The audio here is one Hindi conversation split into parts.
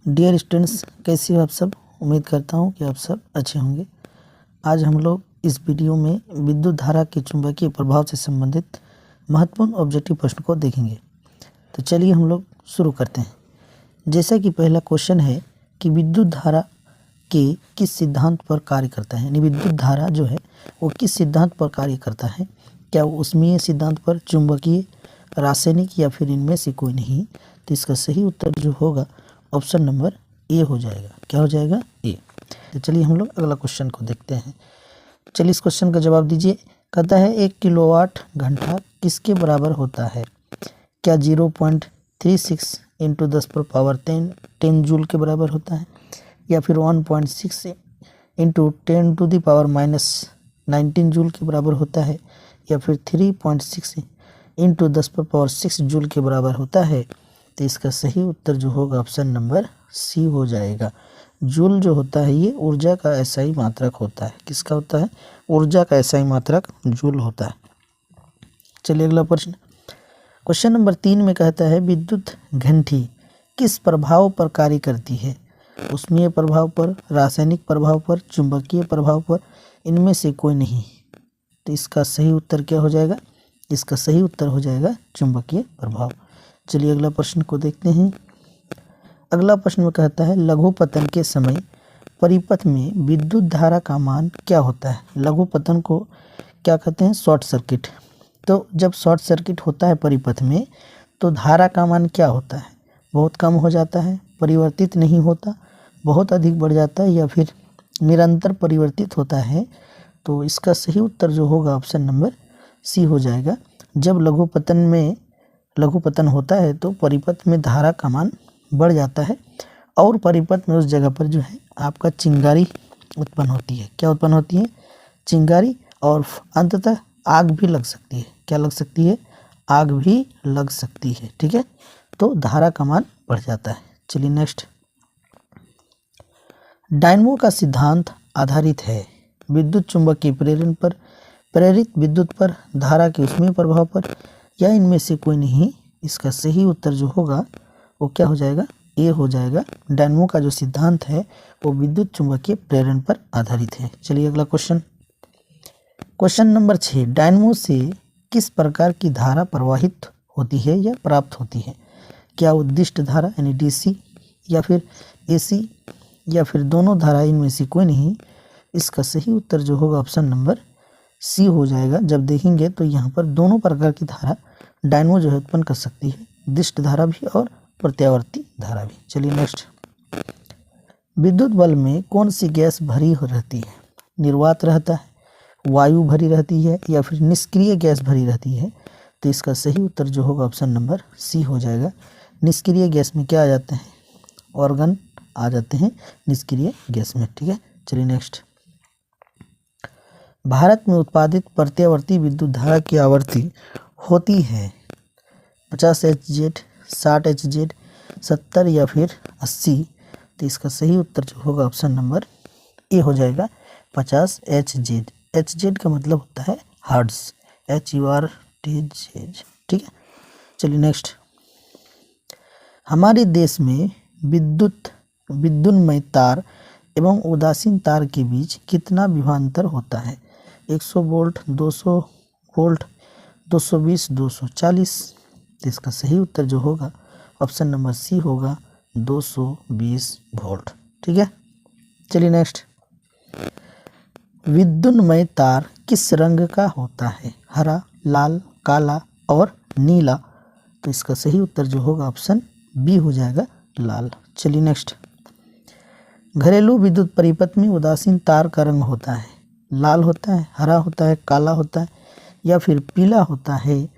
डियर स्टूडेंट्स, कैसे हो आप सब। उम्मीद करता हूँ कि आप सब अच्छे होंगे। आज हम लोग इस वीडियो में विद्युत धारा के चुंबकीय प्रभाव से संबंधित महत्वपूर्ण ऑब्जेक्टिव प्रश्न को देखेंगे। तो चलिए हम लोग शुरू करते हैं। जैसा कि पहला क्वेश्चन है कि विद्युत धारा के किस सिद्धांत पर कार्य करता है, यानी विद्युत धारा जो है वो किस सिद्धांत पर कार्य करता है। क्या वो ऊष्मीय सिद्धांत पर, चुंबकीय, रासायनिक या फिर इनमें से कोई नहीं। तो इसका सही उत्तर जो होगा ऑप्शन नंबर ए हो जाएगा। क्या हो जाएगा? ए। तो चलिए हम लोग अगला क्वेश्चन को देखते हैं। चलिए इस क्वेश्चन का जवाब दीजिए। कहता है 1 किलोवाट घंटा किसके बराबर होता है। क्या 0.36 इंटू 10 जूल के बराबर होता है, या फिर 1.6 इंटू 10⁻⁻19 जूल के बराबर होता है, या फिर 3.6 इंटू 10⁻6 जूल के बराबर होता है। तो इसका सही उत्तर जो होगा ऑप्शन नंबर सी हो जाएगा। जूल जो होता है ये ऊर्जा का एसआई मात्रक होता है। किसका होता है? ऊर्जा का एसआई मात्रक जूल होता है। चलिए अगला प्रश्न, क्वेश्चन नंबर 3 में कहता है विद्युत घंटी किस प्रभाव पर कार्य करती है। ऊष्मीय प्रभाव पर, रासायनिक प्रभाव पर, चुंबकीय प्रभाव पर, इनमें से कोई नहीं। तो इसका सही उत्तर क्या हो जाएगा? इसका सही उत्तर हो जाएगा चुंबकीय प्रभाव। चलिए अगला प्रश्न को देखते हैं। अगला प्रश्न में कहता है लघु पतन के समय परिपथ में विद्युत धारा का मान क्या होता है। लघु पतन को क्या कहते हैं? Short circuit. तो जब शॉर्ट सर्किट होता है परिपथ में तो धारा का मान क्या होता है? बहुत कम हो जाता है, परिवर्तित नहीं होता, बहुत अधिक बढ़ जाता है, या फिर निरंतर परिवर्तित होता है। तो इसका सही उत्तर जो होगा ऑप्शन नंबर सी हो जाएगा। जब लघु पतन होता है तो परिपथ में धारा का मान बढ़ जाता है और परिपथ में उस जगह पर जो है आपका चिंगारी उत्पन्न होती है। क्या उत्पन्न होती है? चिंगारी, और अंततः आग भी लग सकती है। क्या लग सकती है? आग भी लग सकती है। ठीक है, तो धारा का मान बढ़ जाता है। चलिए नेक्स्ट, डायनमो का सिद्धांत आधारित है विद्युत चुंबकीय प्रेरण पर, प्रेरित विद्युत पर, धारा के ऊष्मीय प्रभाव पर, या इनमें से कोई नहीं। इसका सही उत्तर जो होगा वो क्या हो जाएगा? ए हो जाएगा। डायनमो का जो सिद्धांत है वो विद्युत चुंबकीय प्रेरण पर आधारित है। चलिए अगला क्वेश्चन, क्वेश्चन नंबर 6, डायनमो से किस प्रकार की धारा प्रवाहित होती है या प्राप्त होती है। क्या उद्दिष्ट धारा यानी डीसी, या फिर एसी, या फिर दोनों धारा, इनमें से कोई नहीं। इसका सही उत्तर जो होगा ऑप्शन नंबर सी हो जाएगा। जब देखेंगे तो यहाँ पर दोनों प्रकार की धारा डायनमो जो है उत्पन्न कर सकती है, उद्दिष्ट धारा भी और प्रत्यावर्ती धारा भी। चलिए नेक्स्ट, विद्युत बल्ब में कौन सी गैस भरी हो रहती है। निर्वात रहता है, वायु भरी रहती है, या फिर निष्क्रिय गैस भरी रहती है। तो इसका सही उत्तर जो होगा ऑप्शन नंबर सी हो जाएगा। निष्क्रिय गैस में क्या आ जाते हैं? ऑर्गन आ जाते हैं निष्क्रिय गैस में। ठीक है, चलिए नेक्स्ट, भारत में उत्पादित प्रत्यावर्ती विद्युत धारा की आवृत्ति होती है 50 HZ, 60 HZ, 70 या फिर 80। तो इसका सही उत्तर जो होगा ऑप्शन नंबर ए हो जाएगा 50 HZ। HZ का मतलब होता है हर्ट्ज, HURTZ। ठीक है, चलिए नेक्स्ट, हमारे देश में विद्युन्मय तार एवं उदासीन तार के बीच कितना विभवांतर होता है। 100 वोल्ट, 200 वोल्ट, 220, 240। तो इसका सही उत्तर जो होगा ऑप्शन नंबर सी होगा 220 वोल्ट। ठीक है, चलिए नेक्स्ट, विद्युन्मय तार किस रंग का होता है। हरा, लाल, काला और नीला। तो इसका सही उत्तर जो होगा ऑप्शन बी हो जाएगा, लाल। चलिए नेक्स्ट, घरेलू विद्युत परिपथ में उदासीन तार का रंग होता है, लाल होता है, हरा होता है, काला होता है, या फिर पीला होता है।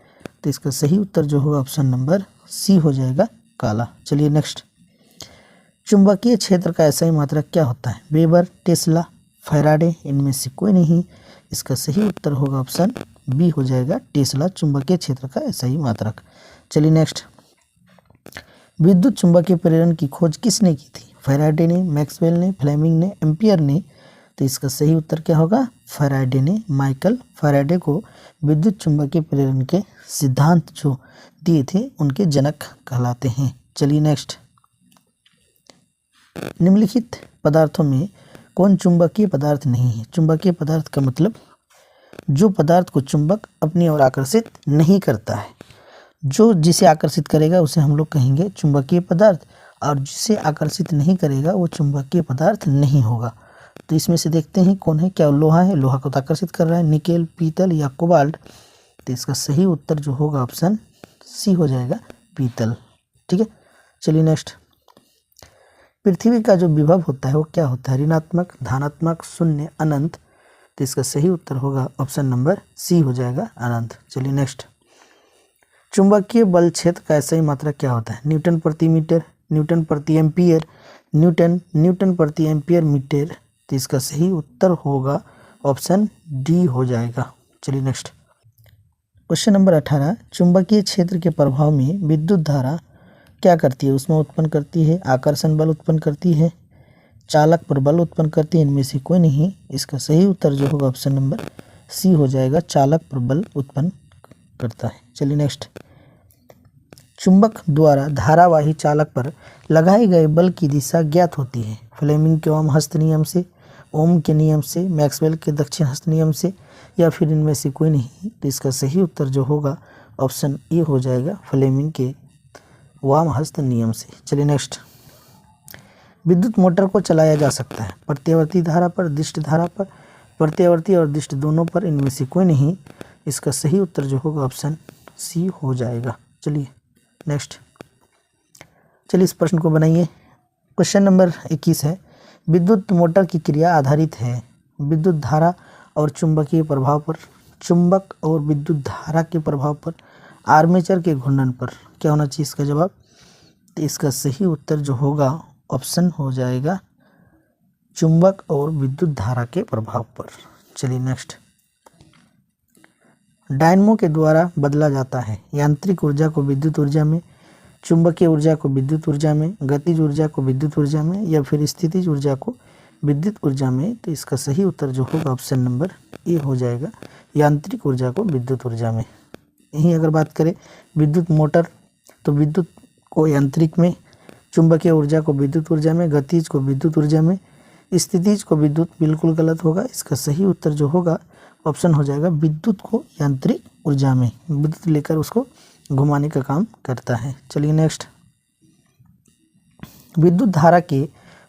तो इसका सही उत्तर जो होगा ऑप्शन नंबर सी हो जाएगा, काला। चलिए नेक्स्ट, चुंबकीय क्षेत्र का एसआई मात्रक क्या होता है। वेबर, टेस्ला, फैराडे, इनमें से कोई नहीं। इसका सही उत्तर होगा ऑप्शन बी हो जाएगा, टेस्ला, चुंबकीय क्षेत्र का एसआई मात्रक। चलिए नेक्स्ट, विद्युत चुंबकीय प्रेरण की खोज किसने की थी। फैराडे ने, मैक्सवेल ने, फ्लेमिंग ने, एम्पियर ने। तो इसका सही उत्तर क्या होगा? फैराडे ने। माइकल फैराडे को विद्युत चुंबकीय प्रेरण के सिद्धांत जो दिए थे उनके जनक कहलाते हैं। चलिए नेक्स्ट, निम्नलिखित पदार्थों में कौन चुंबकीय पदार्थ नहीं है? चुंबकीय पदार्थ का मतलब जो पदार्थ को चुंबक अपनी ओर आकर्षित नहीं करता है। जो जिसे आकर्षित करेगा उसे हम लोग कहेंगे चुंबकीय पदार्थ, और जिसे आकर्षित नहीं करेगा वो चुंबकीय पदार्थ नहीं होगा। तो इसमें से देखते हैं कौन है। क्या लोहा है? लोहा को तो आकर्षित कर रहा है। निकेल, पीतल या कोबाल्ट? तो इसका सही उत्तर जो होगा ऑप्शन सी हो जाएगा, पीतल। ठीक है, चलिए नेक्स्ट। पृथ्वी का जो विभव होता है वो क्या होता है? ऋणात्मक, धनात्मक, शून्य, अनंत? तो इसका सही उत्तर होगा ऑप्शन नंबर सी हो जाएगा, अनंत। चलिए नेक्स्ट। चुंबकीय बल क्षेत्र का सही मात्रा क्या होता है? न्यूटन प्रति मीटर, न्यूटन प्रति एम्पियर, न्यूटन प्रति एम्पियर मीटर? तो इसका सही उत्तर होगा ऑप्शन डी हो जाएगा। चलिए नेक्स्ट। Question number 18। चुंबकीय क्षेत्र के प्रभाव में विद्युत धारा क्या करती है? उसमें उत्पन्न करती है, आकर्षण बल उत्पन्न करती है, चालक पर बल उत्पन्न करती है, इनमें से कोई नहीं। इसका सही उत्तर जो होगा ऑप्शन नंबर सी हो जाएगा, चालक पर बल उत्पन्न करता है। चलिए नेक्स्ट। चुंबक द्वारा धारावाही चालक पर लगाए गए बल की दिशा ज्ञात होती है। फ्लेमिंग के ओम हस्त नियम से, ओम के नियम से, मैक्सवेल के दक्षिण हस्त नियम से, या फिर इनमें से कोई नहीं। तो इसका सही उत्तर जो होगा ऑप्शन ए हो जाएगा, फ्लेमिंग के वाम हस्त नियम से। चलिए नेक्स्ट। विद्युत मोटर को चलाया जा सकता है प्रत्यावर्ती धारा पर, दिष्ट धारा पर, प्रत्यावर्ती और दिष्ट दोनों पर, इनमें से कोई नहीं। इसका सही उत्तर जो होगा ऑप्शन सी हो जाएगा। चलिए नेक्स्ट। चलिए इस प्रश्न को बनाइए। क्वेश्चन नंबर 21 है। विद्युत मोटर की क्रिया आधारित है विद्युत धारा और चुंबकीय प्रभाव पर, चुंबक और विद्युत धारा के प्रभाव पर, आर्मेचर के घूर्णन पर। क्या होना चाहिए इसका जवाब? तो इसका सही उत्तर जो होगा ऑप्शन हो जाएगा, चुंबक और विद्युत धारा के प्रभाव पर। चलिए नेक्स्ट। डायनमो के द्वारा बदला जाता है यांत्रिक ऊर्जा को विद्युत ऊर्जा में, चुंबकीय ऊर्जा को विद्युत ऊर्जा में, गतिज ऊर्जा को विद्युत ऊर्जा में, या फिर स्थितिज ऊर्जा को विद्युत ऊर्जा में। तो इसका सही उत्तर जो होगा ऑप्शन नंबर ए हो जाएगा, यांत्रिक ऊर्जा को विद्युत ऊर्जा में। यहीं अगर बात करें विद्युत मोटर, तो विद्युत को यांत्रिक में, चुंबकीय ऊर्जा को विद्युत ऊर्जा में, गतिज को विद्युत ऊर्जा में, स्थितिज को विद्युत, बिल्कुल गलत होगा। इसका सही उत्तर जो होगा ऑप्शन हो जाएगा, विद्युत को यांत्रिक ऊर्जा में, विद्युत लेकर उसको घुमाने का काम करता है। चलिए नेक्स्ट। विद्युत धारा के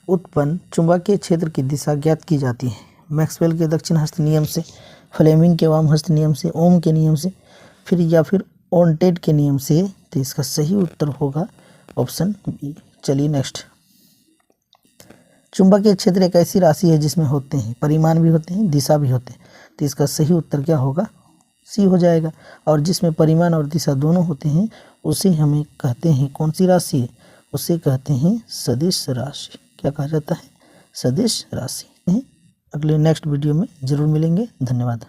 उत्पन्न चुंबकीय क्षेत्र की दिशा ज्ञात की जाती है मैक्सवेल के दक्षिण हस्त नियम से, फ्लेमिंग के वाम हस्त नियम से, ओम के नियम से, फिर या फिर ओंटेड के नियम से। तो इसका सही उत्तर होगा ऑप्शन बी। चलिए नेक्स्ट। चुंबकीय क्षेत्र एक ऐसी राशि है जिसमें होते हैं परिमाण भी होते हैं, दिशा भी होते हैं। तो इसका सही उत्तर क्या होगा? सी हो जाएगा। और जिसमें परिमाण और दिशा दोनों होते हैं उसे हमें कहते हैं कौन सी राशि? उसे कहते हैं सदिश राशि। क्या कहा जाता है? सदिश राशि। अगले नेक्स्ट वीडियो में जरूर मिलेंगे। धन्यवाद।